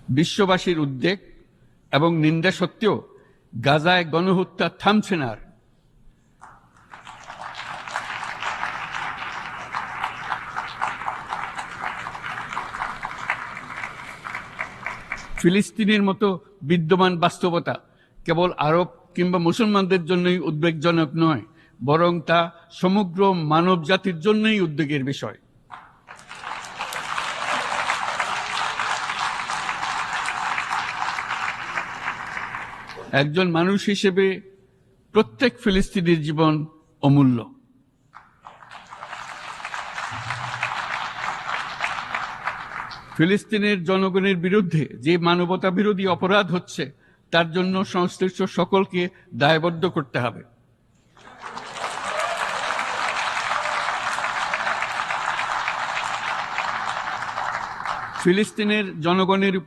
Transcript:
বিশ্ববাসীর উদ্বেগ এবং নিন্দা সত্ত্বেও গাজায় গণহত্যা থামছে না। ফিলিস্তিনের মতো বিদ্যমান বাস্তবতা কেবল আরব কিংবা মুসলমানদের জন্যই উদ্বেগজনক নয়, বরং তা সমগ্র মানব জাতির জন্যই উদ্বেগের বিষয়। একজন মানুষ হিসেবে প্রত্যেক ফিলিস্তিনির জীবন অমূল্য। ফিলিস্তিনের জনগণের বিরুদ্ধে যে মানবতা বিরোধী অপরাধ হচ্ছে তার জন্য সংশ্লিষ্ট সকলকে দায়বদ্ধ করতে হবে। ফিলিস্তিনের জনগণের